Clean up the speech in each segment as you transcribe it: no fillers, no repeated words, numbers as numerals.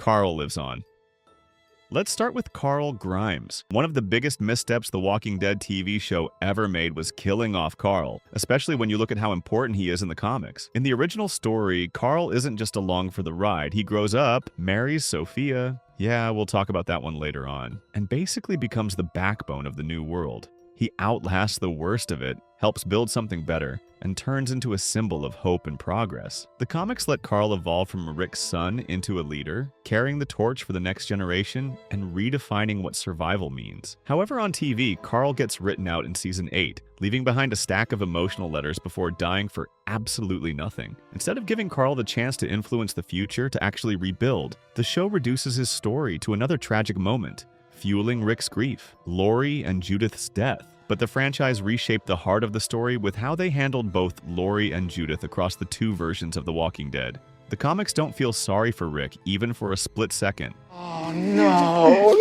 Carl lives on. Let's start with Carl Grimes. One of the biggest missteps the Walking Dead TV show ever made was killing off Carl, especially when you look at how important he is in the comics. In the original story, Carl isn't just along for the ride. He grows up, marries Sophia, yeah, we'll talk about that one later on, and basically becomes the backbone of the new world. He outlasts the worst of it, helps build something better, and turns into a symbol of hope and progress. The comics let Carl evolve from Rick's son into a leader, carrying the torch for the next generation and redefining what survival means. However, on TV, Carl gets written out in Season 8, leaving behind a stack of emotional letters before dying for absolutely nothing. Instead of giving Carl the chance to influence the future to actually rebuild, the show reduces his story to another tragic moment, fueling Rick's grief, Lori and Judith's death. But the franchise reshaped the heart of the story with how they handled both Lori and Judith across the two versions of The Walking Dead. The comics don't feel sorry for Rick, even for a split second. Oh, no.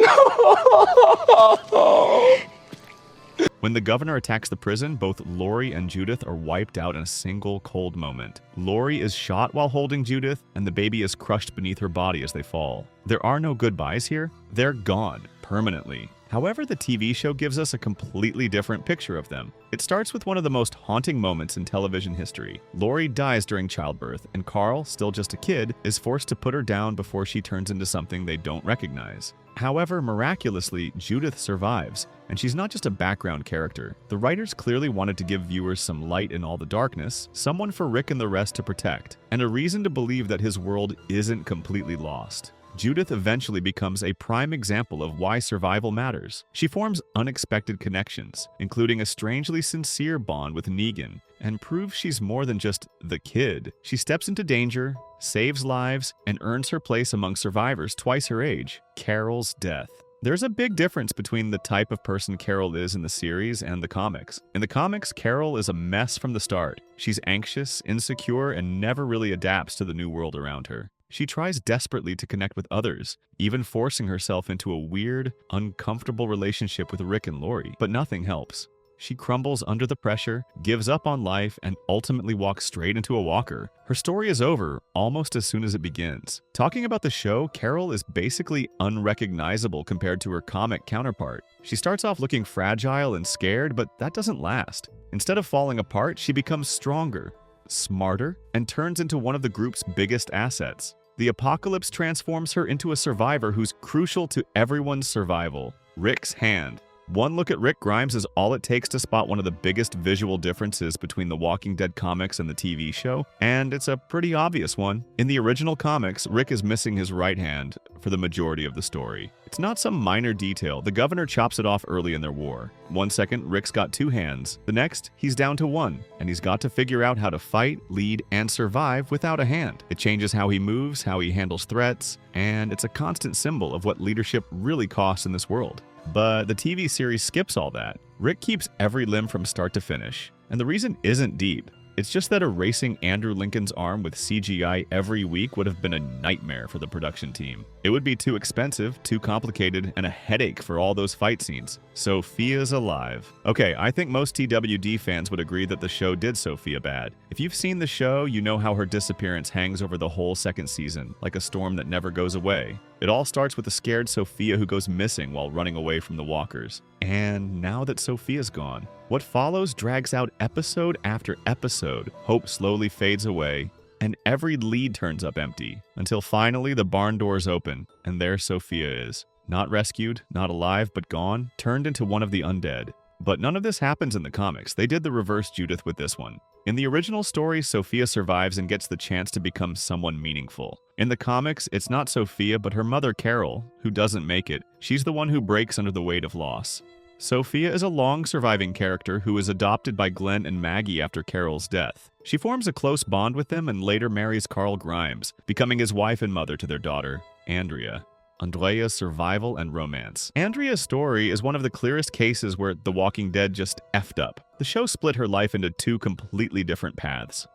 When the governor attacks the prison, both Lori and Judith are wiped out in a single cold moment. Lori is shot while holding Judith, and the baby is crushed beneath her body as they fall. There are no goodbyes here. They're gone, permanently. However, the TV show gives us a completely different picture of them. It starts with one of the most haunting moments in television history. Lori dies during childbirth, and Carl, still just a kid, is forced to put her down before she turns into something they don't recognize. However, miraculously, Judith survives, and she's not just a background character. The writers clearly wanted to give viewers some light in all the darkness, someone for Rick and the rest to protect, and a reason to believe that his world isn't completely lost. Judith eventually becomes a prime example of why survival matters. She forms unexpected connections, including a strangely sincere bond with Negan, and proves she's more than just the kid. She steps into danger, saves lives, and earns her place among survivors twice her age, Carol's death. There's a big difference between the type of person Carol is in the series and the comics. In the comics, Carol is a mess from the start. She's anxious, insecure, and never really adapts to the new world around her. She tries desperately to connect with others, even forcing herself into a weird, uncomfortable relationship with Rick and Lori, but nothing helps. She crumbles under the pressure, gives up on life, and ultimately walks straight into a walker. Her story is over almost as soon as it begins. Talking about the show, Carol is basically unrecognizable compared to her comic counterpart. She starts off looking fragile and scared, but that doesn't last. Instead of falling apart, she becomes stronger, smarter, and turns into one of the group's biggest assets. The apocalypse transforms her into a survivor who's crucial to everyone's survival. Rick's hand. One look at Rick Grimes is all it takes to spot one of the biggest visual differences between the Walking Dead comics and the TV show, and it's a pretty obvious one. In the original comics, Rick is missing his right hand for the majority of the story. It's not some minor detail. The governor chops it off early in their war. One second, Rick's got two hands. The next, he's down to one, and he's got to figure out how to fight, lead, and survive without a hand. It changes how he moves, how he handles threats, and it's a constant symbol of what leadership really costs in this world. But the TV series skips all that. Rick keeps every limb from start to finish. And the reason isn't deep. It's just that erasing Andrew Lincoln's arm with CGI every week would have been a nightmare for the production team. It would be too expensive, too complicated, and a headache for all those fight scenes. Sophia's alive. Okay, I think most TWD fans would agree that the show did Sophia bad. If you've seen the show, you know how her disappearance hangs over the whole second season, like a storm that never goes away. It all starts with a scared Sophia who goes missing while running away from the walkers. And now that Sophia's gone, what follows drags out episode after episode. Hope slowly fades away, and every lead turns up empty, until finally the barn doors open, and there Sophia is. Not rescued, not alive, but gone, turned into one of the undead. But none of this happens in the comics. They did the reverse Judith with this one. In the original story, Sophia survives and gets the chance to become someone meaningful. In the comics, it's not Sophia, but her mother Carol, who doesn't make it. She's the one who breaks under the weight of loss. Sophia is a long-surviving character who is adopted by Glenn and Maggie after Carol's death. She forms a close bond with them and later marries Carl Grimes, becoming his wife and mother to their daughter, Andrea. Andrea's survival and romance. Andrea's story is one of the clearest cases where The Walking Dead just effed up. The show split her life into two completely different paths.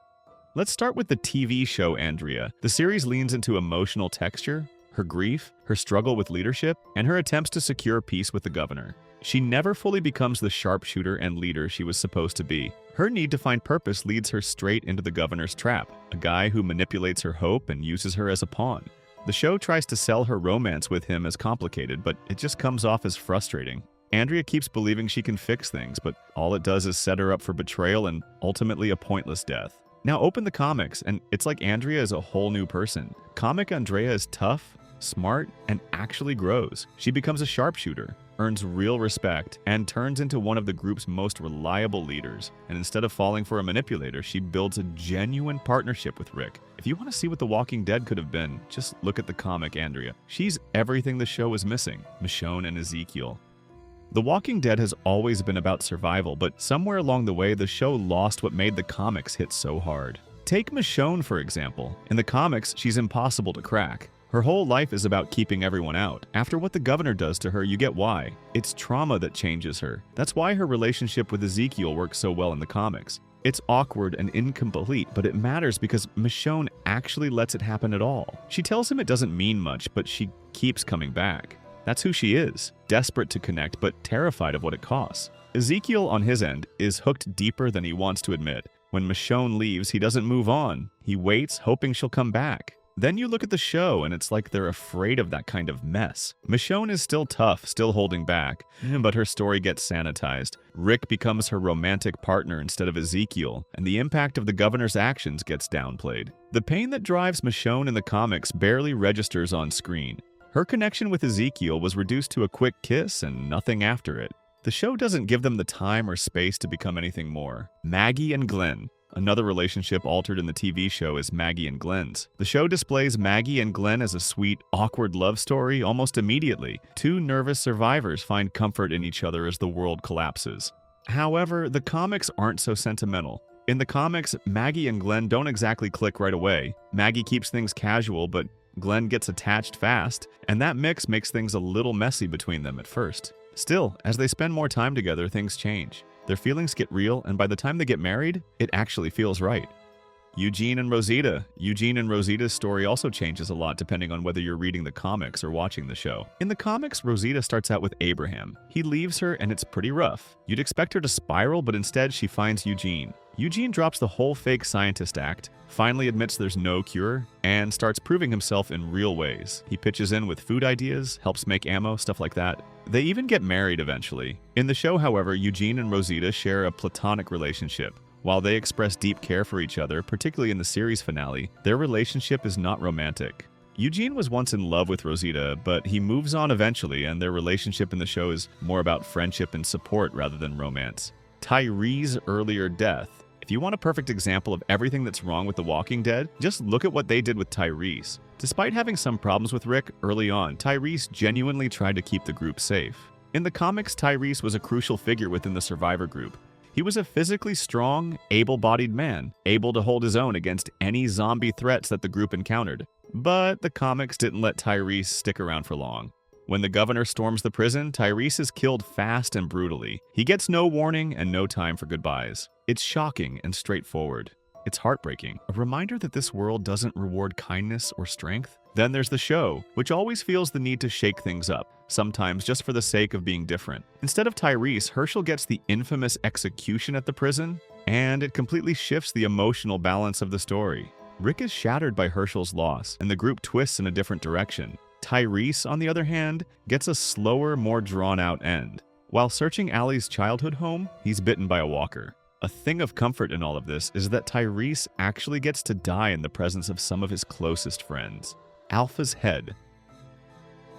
Let's start with the TV show Andrea. The series leans into emotional texture, her grief, her struggle with leadership, and her attempts to secure peace with the governor. She never fully becomes the sharpshooter and leader she was supposed to be. Her need to find purpose leads her straight into the governor's trap, a guy who manipulates her hope and uses her as a pawn. The show tries to sell her romance with him as complicated, but it just comes off as frustrating. Andrea keeps believing she can fix things, but all it does is set her up for betrayal and ultimately a pointless death. Now open the comics, and it's like Andrea is a whole new person. Comic Andrea is tough, smart, and actually grows. She becomes a sharpshooter, earns real respect, and turns into one of the group's most reliable leaders. And instead of falling for a manipulator, she builds a genuine partnership with Rick. If you want to see what The Walking Dead could have been, just look at the comic Andrea. She's everything the show is missing. Michonne and Ezekiel. The Walking Dead has always been about survival, but somewhere along the way, the show lost what made the comics hit so hard. Take Michonne, for example. In the comics, she's impossible to crack. Her whole life is about keeping everyone out. After what the governor does to her, you get why. It's trauma that changes her. That's why her relationship with Ezekiel works so well in the comics. It's awkward and incomplete, but it matters because Michonne actually lets it happen at all. She tells him it doesn't mean much, but she keeps coming back. That's who she is, desperate to connect but terrified of what it costs. Ezekiel, on his end, is hooked deeper than he wants to admit. When Michonne leaves, he doesn't move on. He waits, hoping she'll come back. Then you look at the show, and it's like they're afraid of that kind of mess. Michonne is still tough, still holding back, but her story gets sanitized. Rick becomes her romantic partner instead of Ezekiel, and the impact of the governor's actions gets downplayed. The pain that drives Michonne in the comics barely registers on screen. Her connection with Ezekiel was reduced to a quick kiss and nothing after it. The show doesn't give them the time or space to become anything more. Maggie and Glenn. Another relationship altered in the TV show is Maggie and Glenn's. The show displays Maggie and Glenn as a sweet, awkward love story almost immediately. Two nervous survivors find comfort in each other as the world collapses. However, the comics aren't so sentimental. In the comics, Maggie and Glenn don't exactly click right away. Maggie keeps things casual, but Glenn gets attached fast, and that mix makes things a little messy between them at first. Still, as they spend more time together, things change. Their feelings get real, and by the time they get married, it actually feels right. Eugene and Rosita. Eugene and Rosita's story also changes a lot depending on whether you're reading the comics or watching the show. In the comics, Rosita starts out with Abraham. He leaves her, and it's pretty rough. You'd expect her to spiral, but instead she finds Eugene. Eugene drops the whole fake scientist act, finally admits there's no cure, and starts proving himself in real ways. He pitches in with food ideas, helps make ammo, stuff like that. They even get married eventually. In the show, however, Eugene and Rosita share a platonic relationship. While they express deep care for each other, particularly in the series finale, their relationship is not romantic. Eugene was once in love with Rosita, but he moves on eventually, and their relationship in the show is more about friendship and support rather than romance. Tyreese's earlier death. If you want a perfect example of everything that's wrong with The Walking Dead, just look at what they did with Tyreese. Despite having some problems with Rick early on, Tyreese genuinely tried to keep the group safe. In the comics, Tyreese was a crucial figure within the survivor group. He was a physically strong, able-bodied man, able to hold his own against any zombie threats that the group encountered. But the comics didn't let Tyreese stick around for long. When the governor storms the prison, Tyreese is killed fast and brutally. He gets no warning and no time for goodbyes. It's shocking and straightforward. It's heartbreaking, a reminder that this world doesn't reward kindness or strength. Then there's the show, which always feels the need to shake things up, sometimes just for the sake of being different. Instead of Tyreese, Herschel gets the infamous execution at the prison, and it completely shifts the emotional balance of the story. Rick is shattered by Herschel's loss, and the group twists in a different direction. Tyreese, on the other hand, gets a slower, more drawn-out end. While searching Allie's childhood home, he's bitten by a walker. A thing of comfort in all of this is that Tyreese actually gets to die in the presence of some of his closest friends. Alpha's head.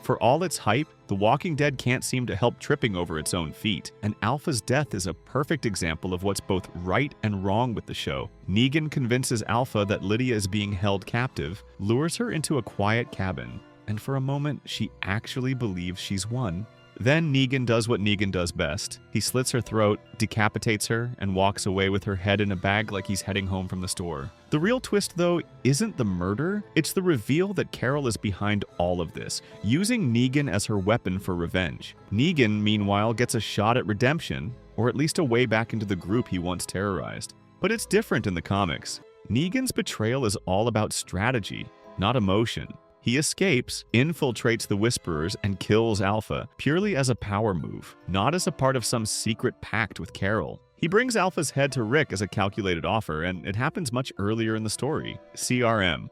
For all its hype, The Walking Dead can't seem to help tripping over its own feet, and Alpha's death is a perfect example of what's both right and wrong with the show. Negan convinces Alpha that Lydia is being held captive, lures her into a quiet cabin, and for a moment, she actually believes she's won. Then Negan does what Negan does best. He slits her throat, decapitates her, and walks away with her head in a bag like he's heading home from the store. The real twist, though, isn't the murder. It's the reveal that Carol is behind all of this, using Negan as her weapon for revenge. Negan, meanwhile, gets a shot at redemption, or at least a way back into the group he once terrorized. But it's different in the comics. Negan's betrayal is all about strategy, not emotion. He escapes, infiltrates the Whisperers, and kills Alpha, purely as a power move, not as a part of some secret pact with Carol. He brings Alpha's head to Rick as a calculated offer, and it happens much earlier in the story. CRM.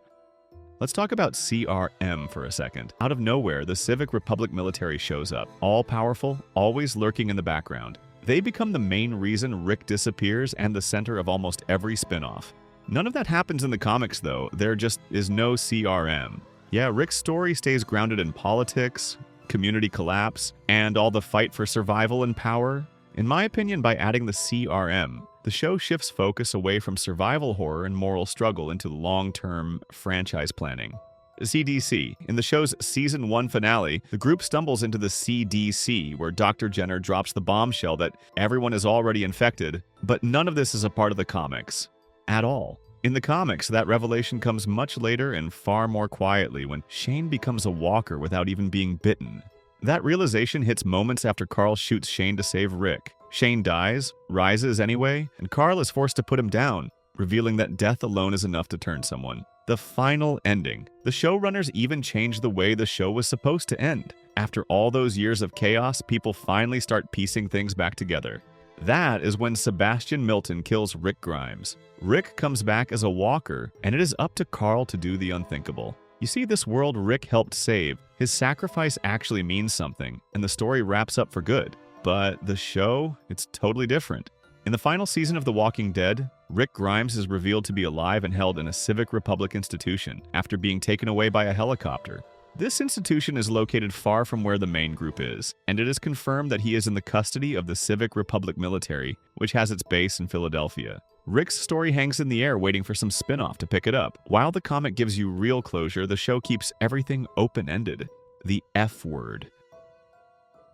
Let's talk about CRM for a second. Out of nowhere, the Civic Republic military shows up, all-powerful, always lurking in the background. They become the main reason Rick disappears and the center of almost every spin-off. None of that happens in the comics, though. There just is no CRM. Yeah, Rick's story stays grounded in politics, community collapse, and all the fight for survival and power. In my opinion, by adding the CRM, the show shifts focus away from survival horror and moral struggle into long-term franchise planning. CDC. In the show's Season 1 finale, the group stumbles into the CDC, where Dr. Jenner drops the bombshell that everyone is already infected, but none of this is a part of the comics. At all. In the comics, that revelation comes much later and far more quietly when Shane becomes a walker without even being bitten. That realization hits moments after Carl shoots Shane to save Rick. Shane dies, rises anyway, and Carl is forced to put him down, revealing that death alone is enough to turn someone. The final ending. The showrunners even changed the way the show was supposed to end. After all those years of chaos, people finally start piecing things back together. That is when Sebastian Milton kills Rick Grimes. Rick comes back as a walker, and it is up to Carl to do the unthinkable. You see, this world Rick helped save, his sacrifice actually means something, and the story wraps up for good. But the show, it's totally different. In the final season of The Walking Dead, Rick Grimes is revealed to be alive and held in a Civic Republic institution after being taken away by a helicopter. This institution is located far from where the main group is, and it is confirmed that he is in the custody of the Civic Republic military, which has its base in Philadelphia. Rick's story hangs in the air waiting for some spin-off to pick it up. While the comic gives you real closure, the show keeps everything open-ended. The F word.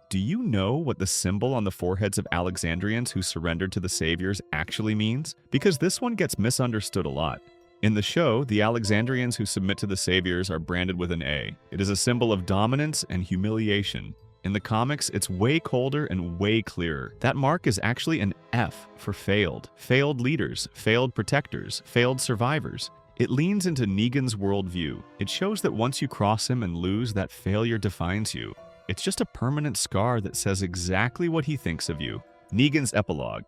Do you know what the symbol on the foreheads of Alexandrians who surrendered to the Saviors actually means? Because this one gets misunderstood a lot. In the show, the Alexandrians who submit to the Saviors are branded with an A. It is a symbol of dominance and humiliation. In the comics, it's way colder and way clearer. That mark is actually an F for failed. Failed leaders, failed protectors, failed survivors. It leans into Negan's worldview. It shows that once you cross him and lose, that failure defines you. It's just a permanent scar that says exactly what he thinks of you. Negan's epilogue.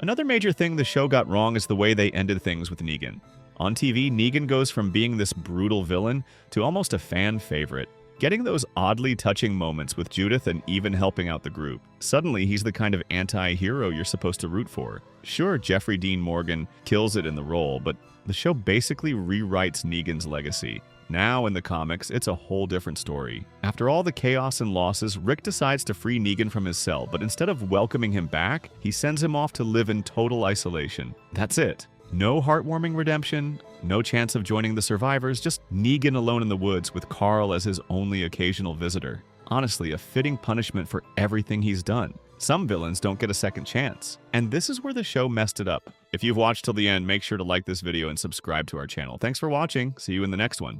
Another major thing the show got wrong is the way they ended things with Negan. On TV, Negan goes from being this brutal villain to almost a fan favorite, getting those oddly touching moments with Judith and even helping out the group. Suddenly, he's the kind of anti-hero you're supposed to root for. Sure, Jeffrey Dean Morgan kills it in the role, but the show basically rewrites Negan's legacy. Now, in the comics, it's a whole different story. After all the chaos and losses, Rick decides to free Negan from his cell, but instead of welcoming him back, he sends him off to live in total isolation. That's it. No heartwarming redemption, no chance of joining the survivors, just Negan alone in the woods with Carl as his only occasional visitor. Honestly, a fitting punishment for everything he's done. Some villains don't get a second chance. And this is where the show messed it up. If you've watched till the end, make sure to like this video and subscribe to our channel. Thanks for watching. See you in the next one.